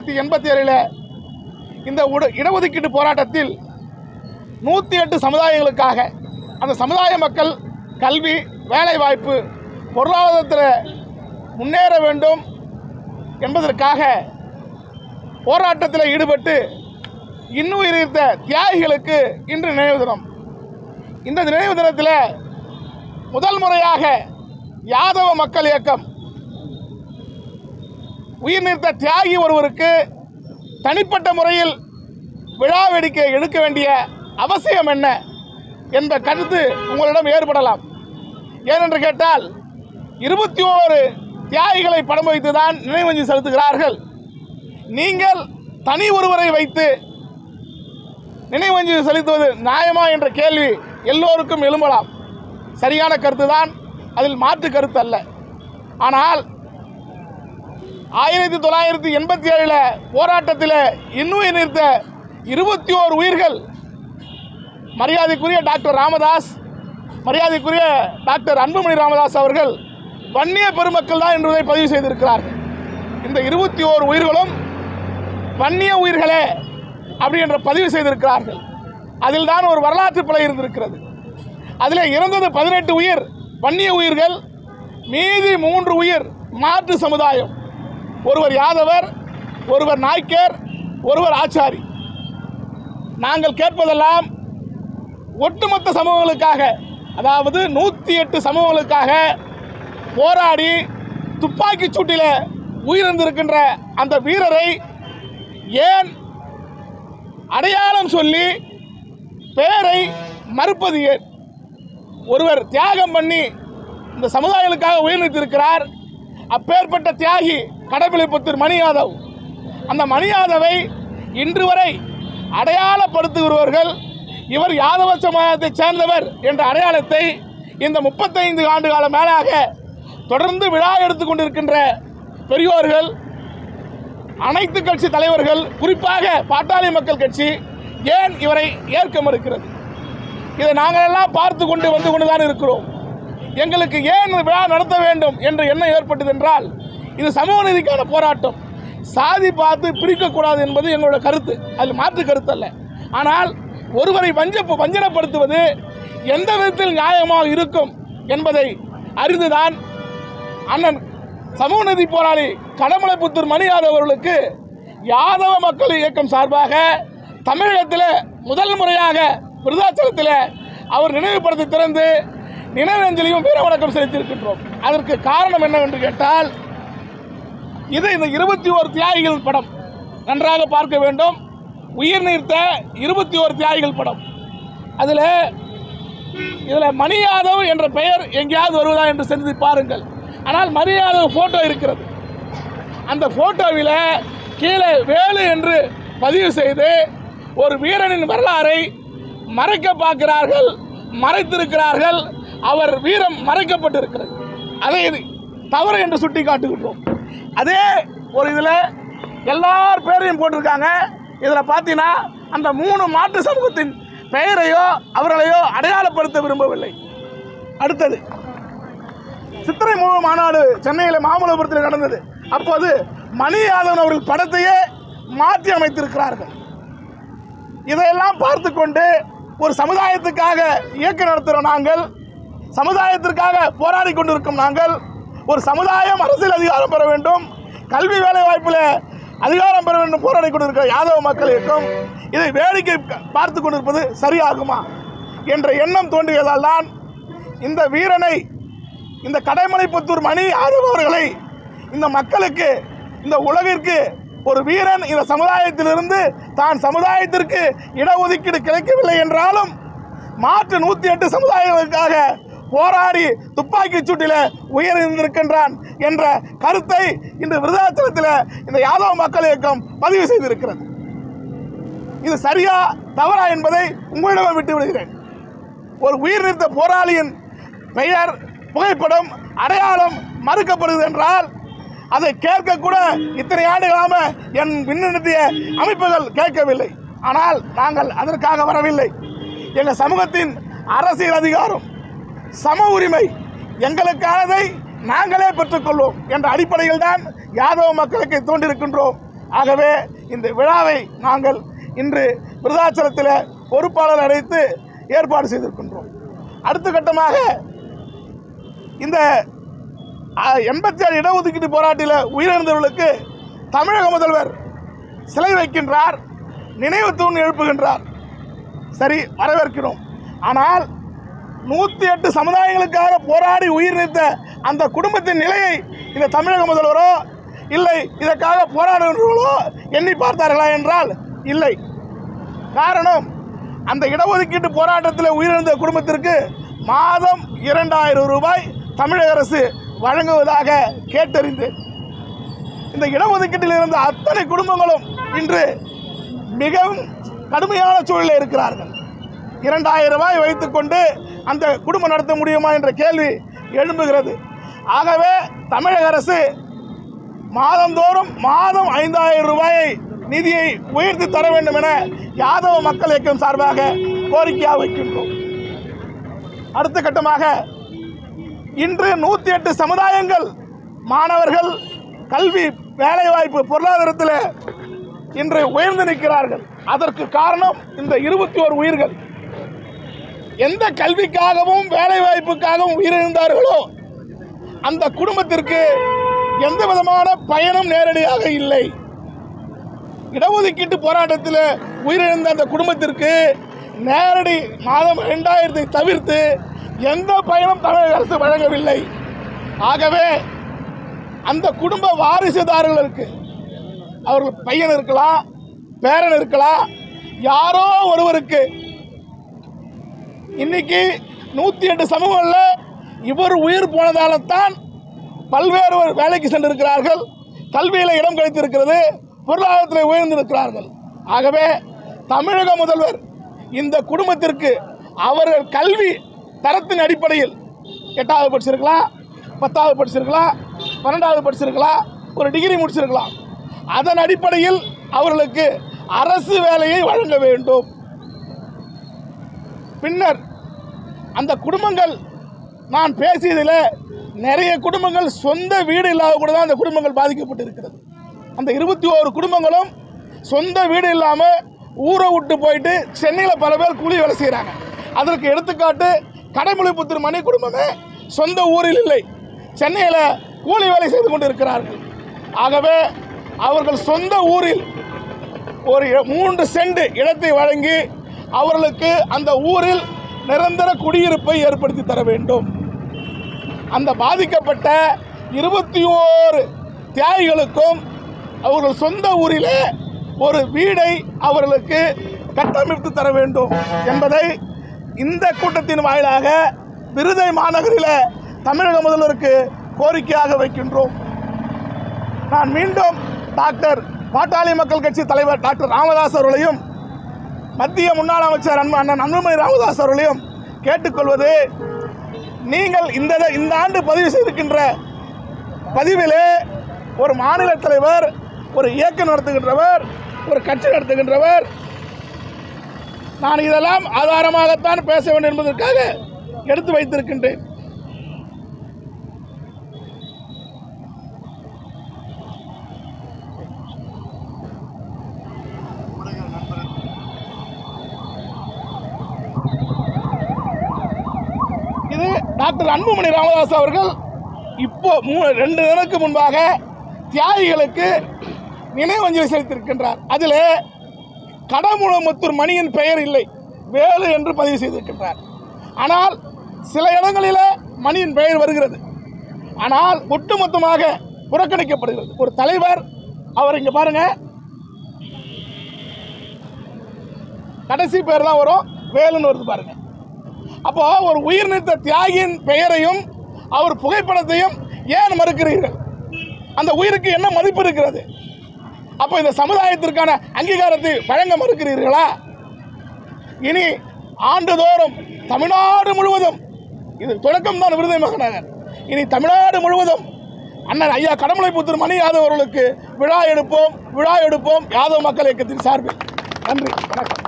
1987 இந்த இடஒதுக்கீட்டு போராட்டத்தில் 108 சமுதாயங்களுக்காக அந்த சமுதாய மக்கள் கல்வி, வேலைவாய்ப்பு, பொருளாதாரத்தில் முன்னேற வேண்டும் என்பதற்காக போராட்டத்தில் ஈடுபட்டு இன்னுயிர் நீத்த தியாகிகளுக்கு இன்று நினைவு தினம். இந்த நினைவு தினத்தில் முதல் முறையாக யாதவ மக்கள் இயக்கம் உயிர் நீத்த தியாகி ஒருவருக்கு தனிப்பட்ட முறையில் விழா வேடிக்கை எடுக்க வேண்டிய அவசியம் என்ன என்ற கருத்து உங்களிடம் ஏற்படலாம். ஏனென்று கேட்டால் 21 தியாகிகளை படம் வைத்து தான் நினைவஞ்சலி செலுத்துகிறார்கள். நீங்கள் தனி ஒருவரை வைத்து நினைவஞ்சலி செலுத்துவது நியாயமா என்ற கேள்வி எல்லோருக்கும் எழும்பலாம். சரியான கருத்து தான், அதில் மாற்று கருத்து அல்ல. ஆனால் 1987 போராட்டத்தில் இன்னுயிர் நீத்த 21 உயிர்கள் மரியாதைக்குரிய டாக்டர் ராமதாஸ், மரியாதைக்குரிய டாக்டர் அன்புமணி ராமதாஸ் அவர்கள் வன்னிய பெருமக்கள் தான் என்பதை பதிவு செய்திருக்கிறார்கள். இந்த 21 உயிர்களும் வன்னிய உயிர்களே அப்படி என்ற பதிவு செய்திருக்கிறார்கள். அதில் தான் ஒரு வரலாற்று பிழை இருந்திருக்கிறது. அதில் இறந்தது 18 உயிர் வன்னிய உயிர்கள், மீதி 3 உயிர் மாற்று சமுதாயம். ஒருவர் யாதவர், ஒருவர் நாய்க்கர், ஒருவர் ஆச்சாரி. நாங்கள் கேட்பதெல்லாம் ஒட்டுமொத்த சமூகங்களுக்காக, அதாவது 108 சமூகங்களுக்காக போராடி துப்பாக்கிச் சூட்டில் உயிரிழந்திருக்கின்ற அந்த வீரரை ஏன் அடையாளம் சொல்லி பெயரை மறுப்பது ஏன்? ஒருவர் தியாகம் பண்ணி இந்த சமுதாயங்களுக்காக உயிர் நீத்திருக்கிறார். அப்பேற்பட்ட தியாகி கடப்பிலைப்புத்தூர் மணி யாதவ். அந்த மணி யாதவை இன்று வரை அடையாளப்படுத்துகிறவர்கள் இவர் யாதவ சமுதாயத்தைச் சேர்ந்தவர் என்ற அடையாளத்தை இந்த 35 ஆண்டு கால மேலாக தொடர்ந்து விழா எடுத்துக் கொண்டிருக்கின்ற பெரியோர்கள், அனைத்து கட்சி தலைவர்கள், குறிப்பாக பாட்டாளி மக்கள் கட்சி ஏன் இவரை ஏற்க மறுக்கிறது? இதை நாங்கள் எல்லாம் பார்த்து கொண்டு வந்து கொண்டுதான் இருக்கிறோம். எங்களுக்கு ஏன் விழா நடத்த வேண்டும் என்ற எண்ணம் ஏற்பட்டது என்றால், இது சமூக நீதிக்கான போராட்டம். சாதி பார்த்து பிரிக்கக்கூடாது என்பது எங்களோட கருத்து, அதில் மாற்று கருத்து அல்ல. ஆனால் ஒருவரை வஞ்சனப்படுத்துவது எந்த விதத்தில் நியாயமாக இருக்கும் என்பதை அறிந்துதான் அண்ணன் சமூக நீதி போராளி கடமலைப்புத்தூர் மணி யாதவ் அவர்களுக்கு யாதவ மக்கள் இயக்கம் சார்பாக தமிழகத்தில் முதல் முறையாக விருதாச்சலத்தில் அவர் நினைவுபடுத்தி திறந்து நினைவஞ்சலியும் வீர வணக்கம் செலுத்தியிருக்கின்றோம். அதற்கு காரணம் என்னவென்று கேட்டால், இது இந்த 21 தியாகிகள் படம் நன்றாக பார்க்க வேண்டும். உயிர் நீத்த 21 தியாகிகள் படம். இதில் மணி யாதவ் என்ற பெயர் எங்கேயாவது வருவதா என்று சென்று பாருங்கள். ஆனால் மணி யாதவ் போட்டோ இருக்கிறது. அந்த போட்டோவில் கீழே வேலு என்று பதிவு செய்து ஒரு வீரனின் வரலாறை மறைக்க பார்க்கிறார்கள், மறைத்திருக்கிறார்கள். அவர் வீரம் மறைக்கப்பட்டிருக்கிறது. அதை தவறு என்று சுட்டி காட்டுகின்றோம். அதே ஒரு இதில் எல்லார் பேரையும் போட்டிருக்காங்க. இதில் பார்த்தீங்கன்னா அந்த 3 மாற்று சமூகத்தின் பெயரையோ அவர்களையோ அடையாளப்படுத்த விரும்பவில்லை. அடுத்தது சித்திரை முழு மாநாடு சென்னையில் மாமல்லபுரத்தில் நடந்தது. அப்போது மணி யாதவன் அவர்கள் படத்தையே மாற்றி அமைத்திருக்கிறார்கள். இதையெல்லாம் பார்த்து கொண்டு ஒரு சமுதாயத்துக்காக இயக்கம் நடத்துகிற நாங்கள், சமுதாயத்திற்காக போராடி கொண்டிருக்கும் நாங்கள், ஒரு சமுதாயம் அரசியல் அதிகாரம் பெற வேண்டும், கல்வி வேலை வாய்ப்பில் அதிகாரம் பெற வேண்டும் போராடி கொண்டிருக்கிற யாதவ மக்கள் இயக்கம் இதை வேடிக்கை பார்த்து கொண்டிருப்பது சரியாகுமா என்ற எண்ணம் தோன்றியதால் தான் இந்த வீரனை, இந்த கடமலைப்புத்தூர் மணி யாதவ் அவர்களை இந்த மக்களுக்கு, இந்த உலகிற்கு ஒரு வீரன் இந்த சமுதாயத்திலிருந்து தான் சமுதாயத்திற்கு இடஒதுக்கீடு கிடைக்கவில்லை என்றாலும் மாற்று 108 சமுதாயங்களுக்காக போராடி துப்பாக்கிச் சூட்டில் உயிரிழந்திருக்கின்றான் என்ற கருத்தை இன்று விருதாச்சலத்தில் இந்த யாதவ மக்கள் இயக்கம் பதிவு செய்திருக்கிறது. இது சரியா தவறா என்பதை உங்களிடம் விட்டு விடுகிறேன். ஒரு உயிர் நீத்த போராளியின் பெயர், புகைப்படம், அடையாளம் மறுக்கப்படுகிறது என்றால் அதை கேட்கக்கூட இத்தனை ஆண்டுகளாக என் மின்னழுத்திய அமைப்புகள் கேட்கவில்லை. ஆனால் நாங்கள் அதற்காக வரவில்லை. எங்கள் சமூகத்தின் அரசியல் அதிகாரம், சம உரிமை, எங்களுக்கானதை நாங்களே பெற்றுக்கொள்வோம் என்ற அடிப்படையில் தான் யாதவ மக்களுக்கு தோன்றியிருக்கின்றோம். ஆகவே இந்த விழாவை நாங்கள் இன்று விருதாச்சலத்தில் பொறுப்பாளர் அழைத்து ஏற்பாடு செய்திருக்கின்றோம். அடுத்த கட்டமாக இந்த 87 இடஒதுக்கீட்டு போராட்டத்தில் உயிரிழந்தவர்களுக்கு தமிழக முதல்வர் சிலை வைக்கின்றார், நினைவு தூண் எழுப்புகின்றார். சரி, வரவேற்கிறோம். ஆனால் 108 சமுதாயங்களுக்காக போராடி உயிர் நீத்த அந்த குடும்பத்தின் நிலையை இந்த தமிழக முதல்வரோ இல்லை இதற்காக போராடுகிறவர்களோ எண்ணி பார்த்தார்களா என்றால் இல்லை. காரணம், அந்த இடஒதுக்கீட்டு போராட்டத்தில் உயிரிழந்த குடும்பத்திற்கு மாதம் 2000 ரூபாய் தமிழக அரசு வழங்குவதாக கேட்டறிந்து இந்த இடஒதுக்கீட்டில் இருந்த அத்தனை குடும்பங்களும் இன்று மிகவும் கடுமையான சூழலில் இருக்கிறார்கள். 2000 ரூபாய் வைத்துக்கொண்டு அந்த குடும்பம் நடத்த முடியுமா என்ற கேள்வி எழும்புகிறது. ஆகவே தமிழக அரசு மாதந்தோறும் மாதம் 5000 ரூபாயை நிதியை உயர்த்தி தர வேண்டும் என யாதவ மக்கள் இயக்கம் சார்பாக கோரிக்கையாக வைக்கின்றோம். அடுத்த கட்டமாக இன்று 108 சமுதாயங்கள் மாணவர்கள் கல்வி வேலைவாய்ப்பு பொருளாதாரத்தில் இன்று உயர்ந்து நிற்கிறார்கள். அதற்கு காரணம் இந்த 21 உயிர்கள். எந்த கல்விக்காகவும் வேலைவாய்ப்புக்காகவும் உயிரிழந்தார்களோ அந்த குடும்பத்திற்கு எந்த விதமான பயனும் நேரடியாக இல்லை. இடஒதுக்கீட்டு போராட்டத்தில் உயிரிழந்த அந்த குடும்பத்திற்கு நேரடி மாதம் 2000 தவிர்த்து எந்த பயனும் தமிழக அரசு வழங்கவில்லை. ஆகவே அந்த குடும்ப வாரிசுதாரர்களுக்கு அவர்கள் பையன் இருக்கலாம், பேரன் இருக்கலாம், யாரோ ஒருவருக்கு இன்னைக்கு 108 சமூகங்களில் இவர் உயிர் போனதால தான் பல்வேறு வேலைக்கு சென்றிருக்கிறார்கள், கல்வியில் இடம் கிடைத்திருக்கிறது, பொருளாதாரத்தில் உயர்ந்திருக்கிறார்கள். ஆகவே தமிழக முதல்வர் இந்த குடும்பத்திற்கு அவர்கள் கல்வி தரத்தின் அடிப்படையில் 8வது படிச்சிருக்கலாம், 10வது படிச்சிருக்கலாம், 12வது படிச்சிருக்கலாம், ஒரு டிகிரி முடிச்சிருக்கலாம், அதன் அடிப்படையில் அவர்களுக்கு அரசு வேலையை வழங்க வேண்டும். பின்னர் அந்த குடும்பங்கள், நான் பேசியதில் நிறைய குடும்பங்கள் சொந்த வீடு இல்லாத கூட தான் அந்த குடும்பங்கள் பாதிக்கப்பட்டிருக்கிறது. அந்த 21 குடும்பங்களும் சொந்த வீடு இல்லாமல் ஊரை விட்டு போயிட்டு சென்னையில் பல பேர் கூலி வேலை செய்கிறாங்க. அதற்கு எடுத்துக்காட்டு கடைமொழிபுத்தூர் மணி குடும்பமே சொந்த ஊரில் இல்லை, சென்னையில் கூலி வேலை செய்து கொண்டு இருக்கிறார்கள். ஆகவே அவர்கள் சொந்த ஊரில் ஒரு 3 சென்ட் இடத்தை வழங்கி அவர்களுக்கு அந்த ஊரில் நிரந்தர குடியிருப்பை ஏற்படுத்தி தர வேண்டும். அந்த பாதிக்கப்பட்ட 21 தியாகிகளுக்கும் அவர்கள் சொந்த ஊரிலே ஒரு வீடை அவர்களுக்கு கட்டமைத்து தர வேண்டும் என்பதை இந்த கூட்டத்தின் வாயிலாக விருதை மாநகரில் தமிழக முதல்வருக்கு கோரிக்கையாக வைக்கின்றோம். நான் மீண்டும் பாட்டாளி மக்கள் கட்சி தலைவர் டாக்டர் ராமதாஸ் அவர்களையும் மத்திய முன்னாள் அமைச்சர் அண்ணன் அன்புமணி ராமதாஸ் அவர்களையும் கேட்டுக்கொள்வது, நீங்கள் இந்த ஆண்டு பதிவு செய்திருக்கின்ற பதிவிலே ஒரு மாநில தலைவர், ஒரு இயக்கம் நடத்துகின்றவர், ஒரு கட்சி நடத்துகின்றவர், நான் இதெல்லாம் ஆதாரமாகத்தான் பேச வேண்டும் என்பதற்காக எடுத்து வைத்திருக்கின்றேன். இது டாக்டர் அன்புமணி ராமதாஸ் அவர்கள் இப்போ 2 தினங்களுக்கு முன்பாக தியாகிகளுக்கு நினைவஞ்சலி செலுத்தியிருக்கின்றார். அதில் கடமுளமுத்தூர் மணியின் பெயர் இல்லை, வேலு என்று பதிவு செய்திருக்கின்றார். ஆனால் சில இடங்களில் மணியின் பெயர் வருகிறது, ஆனால் ஒட்டுமொத்தமாக புறக்கணிக்கப்படுகிறது. ஒரு தலைவர், அவர் இங்கே பாருங்க, கடைசி பெயர் தான் வரும், வேலுன்னு வருது பாருங்க. அப்போ ஒரு உயிர் நீத்த தியாகியின் பெயரையும் அவர் புகைப்படத்தையும் ஏன் மறுக்கிறீர்கள்? அந்த உயிருக்கு என்ன மதிப்பு இருக்கிறது? அப்போ இந்த சமுதாயத்திற்கான அங்கீகாரத்தை வழங்க மறுக்கிறீர்களா? இனி ஆண்டுதோறும் தமிழ்நாடு முழுவதும், இது தொடக்கம் தான் விருதை மாநகர், இனி தமிழ்நாடு முழுவதும் அண்ணன் ஐயா கடமுளைப்புத்தூர் மணி யாதவ் அவர்களுக்கு விழா எடுப்போம் யாதவ மக்கள் இயக்கத்தின் சார்பில். நன்றி, வணக்கம்.